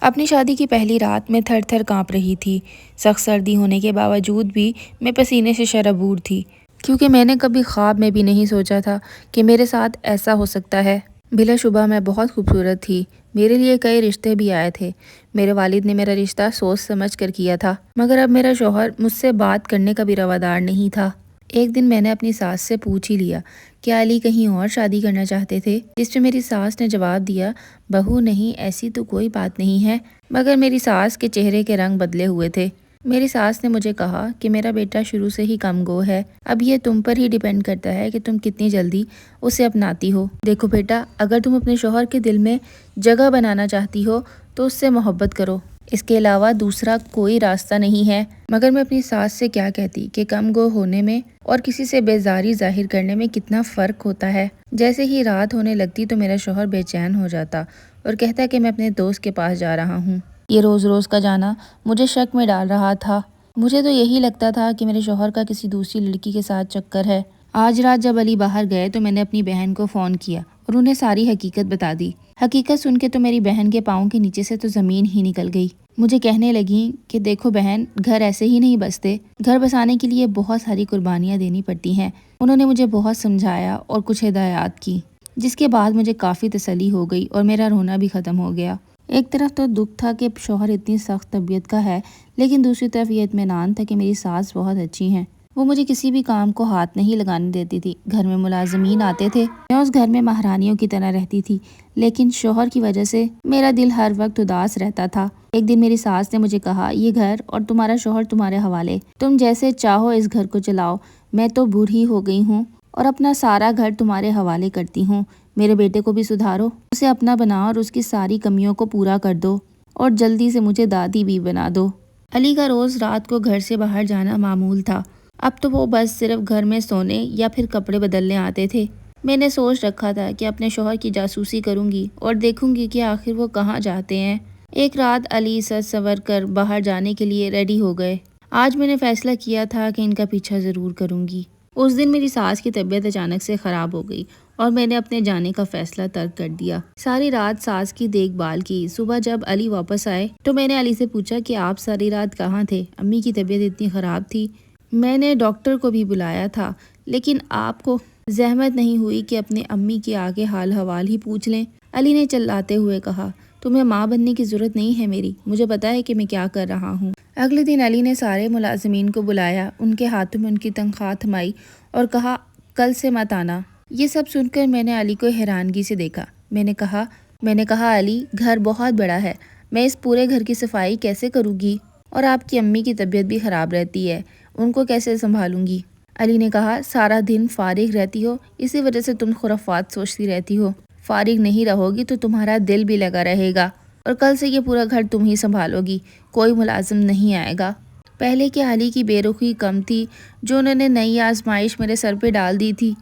اپنی شادی کی پہلی رات میں تھر تھر کانپ رہی تھی۔ سخت سردی ہونے کے باوجود بھی میں پسینے سے شرابور تھی، کیونکہ میں نے کبھی خواب میں بھی نہیں سوچا تھا کہ میرے ساتھ ایسا ہو سکتا ہے۔ بلا شبہ میں بہت خوبصورت تھی۔ میرے لیے کئی رشتے بھی آئے تھے۔ میرے والد نے میرا رشتہ سوچ سمجھ کر کیا تھا، مگر اب میرا شوہر مجھ سے بات کرنے کا بھی روادار نہیں تھا۔ ایک دن میں نے اپنی ساس سے پوچھ ہی لیا کہ علی کہیں اور شادی کرنا چاہتے تھے، جس پہ میری ساس نے جواب دیا، بہو نہیں، ایسی تو کوئی بات نہیں ہے۔ مگر میری ساس کے چہرے کے رنگ بدلے ہوئے تھے۔ میری ساس نے مجھے کہا کہ میرا بیٹا شروع سے ہی کم گو ہے، اب یہ تم پر ہی ڈیپینڈ کرتا ہے کہ تم کتنی جلدی اسے اپناتی ہو۔ دیکھو بیٹا، اگر تم اپنے شوہر کے دل میں جگہ بنانا چاہتی ہو تو اس سے محبت کرو، اس کے علاوہ دوسرا کوئی راستہ نہیں ہے۔ مگر میں اپنی ساس سے کیا کہتی کہ کم گو ہونے میں اور کسی سے بیزاری ظاہر کرنے میں کتنا فرق ہوتا ہے۔ جیسے ہی رات ہونے لگتی تو میرا شوہر بے چین ہو جاتا اور کہتا کہ میں اپنے دوست کے پاس جا رہا ہوں۔ یہ روز روز کا جانا مجھے شک میں ڈال رہا تھا۔ مجھے تو یہی لگتا تھا کہ میرے شوہر کا کسی دوسری لڑکی کے ساتھ چکر ہے۔ آج رات جب علی باہر گئے تو میں نے اپنی بہن کو فون کیا اور انہیں ساری حقیقت بتا دی۔ حقیقت سن کے تو میری بہن کے پاؤں کے نیچے سے تو زمین ہی نکل گئی۔ مجھے کہنے لگیں کہ دیکھو بہن، گھر ایسے ہی نہیں بستے، گھر بسانے کے لیے بہت ساری قربانیاں دینی پڑتی ہیں۔ انہوں نے مجھے بہت سمجھایا اور کچھ ہدایات کی، جس کے بعد مجھے کافی تسلی ہو گئی اور میرا رونا بھی ختم ہو گیا۔ ایک طرف تو دکھ تھا کہ شوہر اتنی سخت طبیعت کا ہے، لیکن دوسری طرف یہ اطمینان تھا کہ میری ساس بہت اچھی ہیں۔ وہ مجھے کسی بھی کام کو ہاتھ نہیں لگانے دیتی تھی۔ گھر میں ملازمین آتے تھے، میں اس گھر میں مہارانیوں کی طرح رہتی تھی، لیکن شوہر کی وجہ سے میرا دل ہر وقت اداس رہتا تھا۔ ایک دن میری ساس نے مجھے کہا، یہ گھر اور تمہارا شوہر تمہارے حوالے، تم جیسے چاہو اس گھر کو چلاؤ، میں تو بوڑھی ہو گئی ہوں اور اپنا سارا گھر تمہارے حوالے کرتی ہوں۔ میرے بیٹے کو بھی سدھارو، اسے اپنا بناؤ اور اس کی ساری کمیوں کو پورا کر دو اور جلدی سے مجھے دادی بھی بنا دو۔ علی کا روز رات کو گھر سے باہر جانا معمول تھا۔ اب تو وہ بس صرف گھر میں سونے یا پھر کپڑے بدلنے آتے تھے۔ میں نے سوچ رکھا تھا کہ اپنے شوہر کی جاسوسی کروں گی اور دیکھوں گی کہ آخر وہ کہاں جاتے ہیں۔ ایک رات علی سج سنور کر باہر جانے کے لیے ریڈی ہو گئے۔ آج میں نے فیصلہ کیا تھا کہ ان کا پیچھا ضرور کروں گی۔ اس دن میری ساس کی طبیعت اچانک سے خراب ہو گئی اور میں نے اپنے جانے کا فیصلہ ترک کر دیا۔ ساری رات ساس کی دیکھ بھال کی۔ صبح جب علی واپس آئے تو میں نے علی سے پوچھا کہ آپ ساری رات کہاں تھے؟ امی کی طبیعت اتنی خراب تھی، میں نے ڈاکٹر کو بھی بلایا تھا، لیکن آپ کو زحمت نہیں ہوئی کہ اپنے امی کے آگے حال حوال ہی پوچھ لیں؟ علی نے چلاتے ہوئے کہا، تمہیں ماں بننے کی ضرورت نہیں ہے میری، مجھے پتا ہے کہ میں کیا کر رہا ہوں۔ اگلے دن علی نے سارے ملازمین کو بلایا، ان کے ہاتھوں میں ان کی تنخواہ تھمائی اور کہا، کل سے مت آنا۔ یہ سب سن کر میں نے علی کو حیرانگی سے دیکھا۔ میں نے کہا علی، گھر بہت بڑا ہے، میں اس پورے گھر کی صفائی کیسے کروں گی؟ اور آپ کی امی کی طبیعت بھی خراب رہتی ہے، ان کو کیسے سنبھالوں گی؟ علی نے کہا، سارا دن فارغ رہتی ہو، اسی وجہ سے تم خرافات سوچتی رہتی ہو۔ فارغ نہیں رہو گی تو تمہارا دل بھی لگا رہے گا اور کل سے یہ پورا گھر تم ہی سنبھالو گی، کوئی ملازم نہیں آئے گا۔ پہلے کہ علی کی بے رخی کم تھی، جو انہوں نے نئی آزمائش میرے سر پہ ڈال دی تھی۔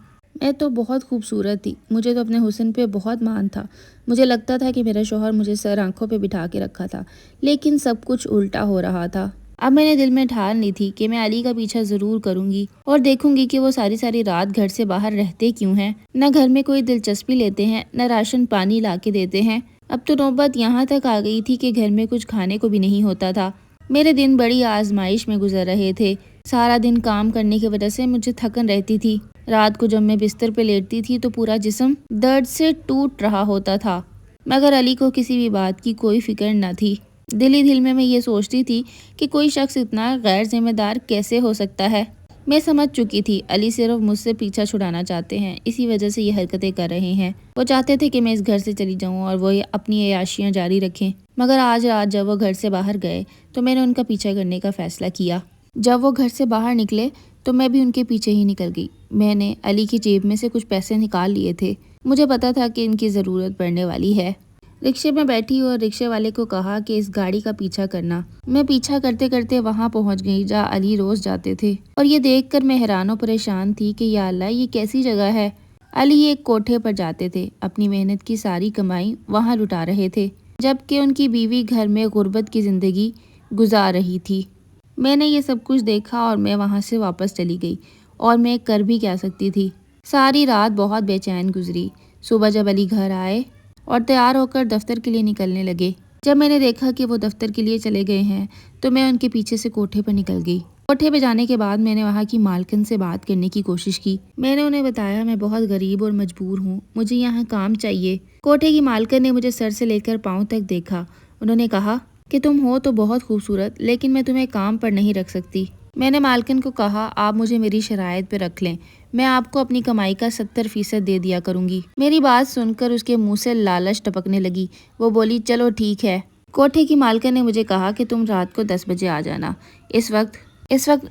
میں تو بہت خوبصورت تھی، مجھے تو اپنے حسن پہ بہت مان تھا۔ مجھے لگتا تھا کہ میرا شوہر مجھے سر آنکھوں پہ بٹھا کے رکھا تھا، لیکن سب کچھ الٹا ہو رہا تھا۔ اب میں نے دل میں ٹھان لی تھی کہ میں علی کا پیچھا ضرور کروں گی اور دیکھوں گی کہ وہ ساری رات گھر سے باہر رہتے کیوں ہیں، نہ گھر میں کوئی دلچسپی لیتے ہیں، نہ راشن پانی لا کے دیتے ہیں۔ اب تو نوبت یہاں تک آ گئی تھی کہ گھر میں کچھ کھانے کو بھی نہیں ہوتا تھا۔ میرے دن بڑی آزمائش میں گزر رہے تھے۔ سارا دن کام کرنے کی وجہ سے مجھے تھکن رہتی تھی۔ رات کو جب میں بستر پہ لیٹتی تھی تو پورا جسم درد سے ٹوٹ رہا ہوتا تھا، مگر علی کو کسی بھی بات کی کوئی فکر نہ تھی۔ دل ہی دل میں یہ سوچتی تھی کہ کوئی شخص اتنا غیر ذمہ دار کیسے ہو سکتا ہے۔ میں سمجھ چکی تھی علی صرف مجھ سے پیچھا چھڑانا چاہتے ہیں، اسی وجہ سے یہ حرکتیں کر رہے ہیں۔ وہ چاہتے تھے کہ میں اس گھر سے چلی جاؤں اور وہ اپنی عیاشیاں جاری رکھیں۔ مگر آج رات جب وہ گھر سے باہر گئے تو میں نے ان کا پیچھا کرنے کا فیصلہ کیا۔ جب وہ گھر سے باہر نکلے تو میں بھی ان کے پیچھے ہی نکل گئی۔ میں نے علی کی جیب میں سے کچھ پیسے نکال لیے تھے، مجھے پتا تھا کہ ان کی ضرورت پڑنے والی ہے۔ رکشے میں بیٹھی اور رکشے والے کو کہا کہ اس گاڑی کا پیچھا کرنا۔ میں پیچھا کرتے کرتے وہاں پہنچ گئی جہاں علی روز جاتے تھے، اور یہ دیکھ کر میں حیران و پریشان تھی کہ یا اللہ، یہ کیسی جگہ ہے۔ علی ایک کوٹھے پر جاتے تھے، اپنی محنت کی ساری کمائی وہاں لٹا رہے تھے، جبکہ ان کی بیوی گھر میں غربت کی زندگی گزار رہی تھی۔ میں نے یہ سب کچھ دیکھا اور میں وہاں سے واپس چلی گئی، اور میں کر بھی کیا سکتی تھی۔ ساری رات بہت بے چین گزری۔ صبح جب علی گھر آئے اور تیار ہو کر دفتر کے لیے نکلنے لگے، جب میں نے دیکھا کہ وہ دفتر کے لیے چلے گئے ہیں تو میں ان کے پیچھے سے کوٹھے پر نکل گئی۔ کوٹھے پہ جانے کے بعد میں نے وہاں کی مالکن سے بات کرنے کی کوشش کی۔ میں نے انہیں بتایا میں بہت غریب اور مجبور ہوں، مجھے یہاں کام چاہیے۔ کوٹھے کی مالکن نے مجھے سر سے لے کر پاؤں تک دیکھا۔ انہوں نے کہا کہ تم ہو تو بہت خوبصورت، لیکن میں تمہیں کام پر نہیں رکھ سکتی۔ میں نے مالکن کو کہا آپ مجھے میری شرائط پہ رکھ لیں، میں آپ کو اپنی کمائی کا 70% دے دیا کروں گی۔ میری بات سن کر اس کے منہ سے لالچ ٹپکنے لگی۔ وہ بولی چلو ٹھیک ہے۔ کوٹھے کی مالکن نے مجھے کہا کہ تم رات کو 10 بجے آ جانا۔ اس وقت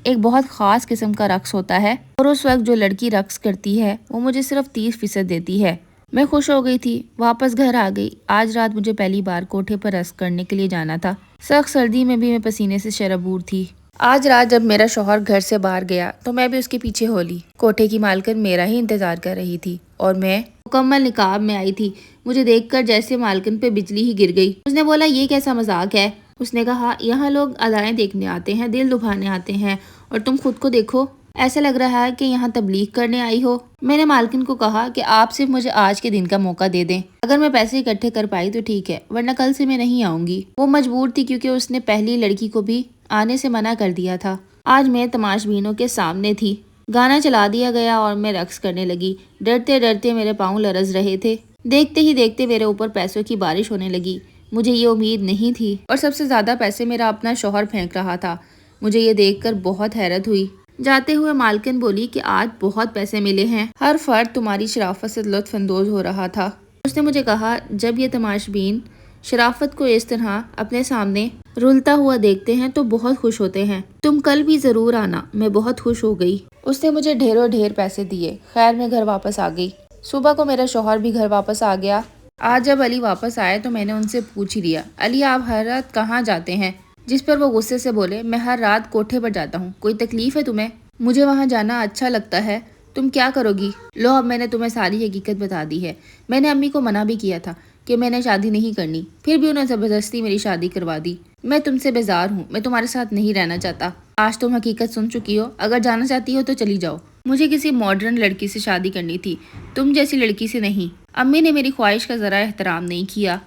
ایک بہت خاص قسم کا رقص ہوتا ہے اور اس وقت جو لڑکی رقص کرتی ہے وہ مجھے صرف 30% دیتی ہے۔ میں خوش ہو گئی تھی، واپس گھر آ گئی۔ آج رات مجھے پہلی بار کوٹھے پر رقص کرنے کے لیے جانا تھا۔ سخت سردی میں بھی میں پسینے سے شرابور تھی۔ آج رات جب میرا شوہر گھر سے باہر گیا تو میں بھی اس کے پیچھے ہو لی۔ کوٹھے کی مالکن میرا ہی انتظار کر رہی تھی اور میں مکمل نقاب میں آئی تھی۔ مجھے دیکھ کر جیسے مالکن پہ بجلی ہی گر گئی۔ اس نے بولا یہ کیسا مذاق ہے؟ اس نے کہا یہاں لوگ ادائیں دیکھنے آتے ہیں، دل دکھانے آتے ہیں، اور تم خود کو دیکھو، ایسا لگ رہا ہے کہ یہاں تبلیغ کرنے آئی ہو۔ میں نے مالکن کو کہا کہ آپ صرف مجھے آج کے دن کا موقع دے دیں، اگر میں پیسے اکٹھے کر پائی تو ٹھیک ہے، ورنہ کل سے میں نہیں آؤں گی۔ وہ مجبور تھی کیونکہ اس نے پہلی لڑکی کو بھی آنے سے منع کر دیا تھا۔ آج میں تماش بینوں کے سامنے تھی۔ گانا چلا دیا گیا اور میں رقص کرنے لگی۔ ڈرتے ڈرتے میرے پاؤں لرز رہے تھے۔ دیکھتے ہی دیکھتے میرے اوپر پیسوں کی بارش ہونے لگی۔ مجھے یہ امید نہیں تھی، اور سب سے زیادہ پیسے میرا اپنا شوہر پھینک رہا تھا۔ مجھے یہ دیکھ کر بہت حیرت ہوئی۔ جاتے ہوئے مالکن بولی کہ آج بہت پیسے ملے ہیں، ہر فرد تمہاری شرافت سے لطف اندوز ہو رہا تھا۔ اس نے مجھے کہا جب یہ تماش بین شرافت کو اس طرح اپنے سامنے رولتا ہوا دیکھتے ہیں تو بہت خوش ہوتے ہیں۔ تم کل بھی ضرور آنا۔ میں بہت خوش ہو گئی۔ اس نے مجھے ڈھیروں ڈھیر پیسے دیے۔ خیر میں گھر واپس آ گئی۔ صبح کو میرا شوہر بھی گھر واپس آ گیا۔ آج جب علی واپس آئے تو میں نے ان سے پوچھ ہی لیا علی آپ ہر رات کہاں جاتے ہیں؟ جس پر وہ غصے سے بولے میں ہر رات کوٹھے پر جاتا ہوں، کوئی تکلیف ہے تمہیں؟ مجھے وہاں جانا اچھا لگتا ہے، تم کیا کرو گی؟ لو اب میں نے تمہیں ساری حقیقت بتا دی ہے۔ میں نے امی کو منع بھی کیا تھا کہ میں نے شادی نہیں کرنی، پھر بھی انہیں زبردستی میری شادی کروا دی۔ میں تم سے بیزار ہوں، میں تمہارے ساتھ نہیں رہنا چاہتا۔ آج تم حقیقت سن چکی ہو، اگر جانا چاہتی ہو تو چلی جاؤ۔ مجھے کسی ماڈرن لڑکی سے شادی کرنی تھی، تم جیسی لڑکی سے نہیں۔ امی نے میری خواہش کا ذرا احترام نہیں کیا۔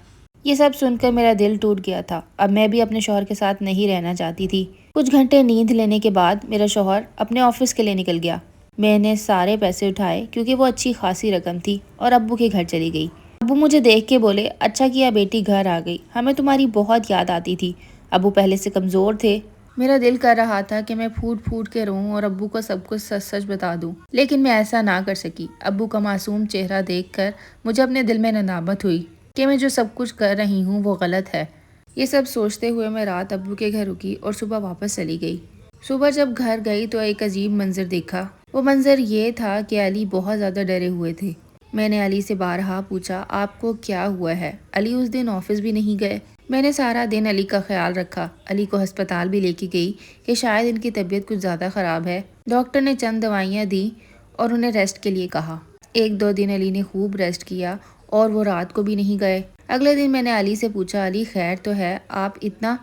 یہ سب سن کر میرا دل ٹوٹ گیا تھا۔ اب میں بھی اپنے شوہر کے ساتھ نہیں رہنا چاہتی تھی۔ کچھ گھنٹے نیند لینے کے بعد میرا شوہر اپنے آفس کے لیے نکل گیا۔ میں نے سارے پیسے اٹھائے کیونکہ وہ اچھی خاصی رقم تھی اور ابو کے گھر چلی گئی۔ ابو مجھے دیکھ کے بولے اچھا کیا بیٹی گھر آ گئی، ہمیں تمہاری بہت یاد آتی تھی۔ ابو پہلے سے کمزور تھے۔ میرا دل کر رہا تھا کہ میں پھوٹ پھوٹ کے روؤں اور ابو کو سب کچھ سچ سچ بتا دوں، لیکن میں ایسا نہ کر سکی۔ ابو کا معصوم چہرہ دیکھ کر مجھے اپنے دل میں ندامت ہوئی کہ میں جو سب کچھ کر رہی ہوں وہ غلط ہے۔ یہ سب سوچتے ہوئے میں رات ابو کے گھر رکی اور صبح واپس چلی گئی۔ صبح جب گھر گئی تو ایک عجیب منظر دیکھا۔ وہ منظر یہ تھا کہ علی بہت زیادہ ڈرے ہوئے تھے۔ میں نے علی سے بارہا پوچھا آپ کو کیا ہوا ہے؟ علی اس دن آفس بھی نہیں گئے۔ میں نے سارا دن علی کا خیال رکھا، علی کو ہسپتال بھی لے کے گئی کہ شاید ان کی طبیعت کچھ زیادہ خراب ہے۔ ڈاکٹر نے چند دوائیاں دی اور انہیں ریسٹ کے لیے کہا۔ 1-2 دن علی نے خوب ریسٹ کیا اور وہ رات کو بھی نہیں گئے۔ اگلے دن میں نے علی سے پوچھا علی خیر تو ہے، آپ اتنا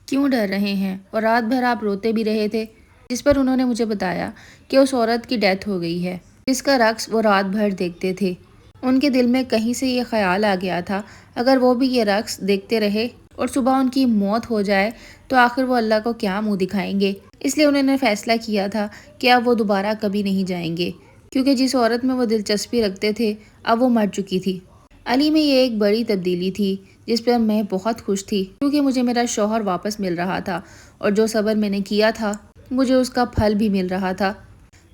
کیوں ڈر رہے ہیں اور رات بھر آپ روتے بھی رہے تھے؟ جس پر انہوں نے مجھے بتایا کہ اس عورت کی ڈیتھ ہو گئی ہے جس کا رقص وہ رات بھر دیکھتے تھے۔ ان کے دل میں کہیں سے یہ خیال آ گیا تھا اگر وہ بھی یہ رقص دیکھتے رہے اور صبح ان کی موت ہو جائے تو آخر وہ اللہ کو کیا منہ دکھائیں گے۔ اس لیے انہوں نے فیصلہ کیا تھا کہ اب وہ دوبارہ کبھی نہیں جائیں گے، کیونکہ جس عورت میں وہ دلچسپی رکھتے تھے اب وہ مر چکی تھی۔ علی میں یہ ایک بڑی تبدیلی تھی جس پر میں بہت خوش تھی، کیونکہ مجھے میرا شوہر واپس مل رہا تھا اور جو صبر میں نے کیا تھا مجھے اس کا پھل بھی مل رہا تھا۔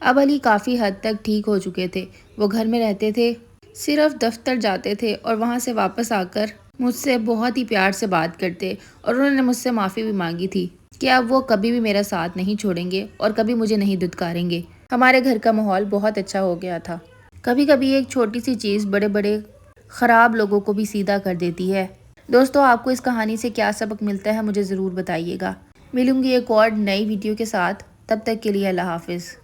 اب علی کافی حد تک ٹھیک ہو چکے تھے۔ وہ گھر میں رہتے تھے، صرف دفتر جاتے تھے اور وہاں سے واپس آ کر مجھ سے بہت ہی پیار سے بات کرتے، اور انہوں نے مجھ سے معافی بھی مانگی تھی کہ اب وہ کبھی بھی میرا ساتھ نہیں چھوڑیں گے اور کبھی مجھے نہیں دھتکاریں گے۔ ہمارے گھر کا ماحول بہت اچھا ہو گیا تھا۔ کبھی کبھی ایک چھوٹی سی چیز بڑے بڑے خراب لوگوں کو بھی سیدھا کر دیتی ہے۔ دوستو آپ کو اس کہانی سے کیا سبق ملتا ہے مجھے ضرور بتائیے گا۔ ملوں گی ایک اور نئی ویڈیو کے ساتھ، تب تک کے لیے اللہ حافظ۔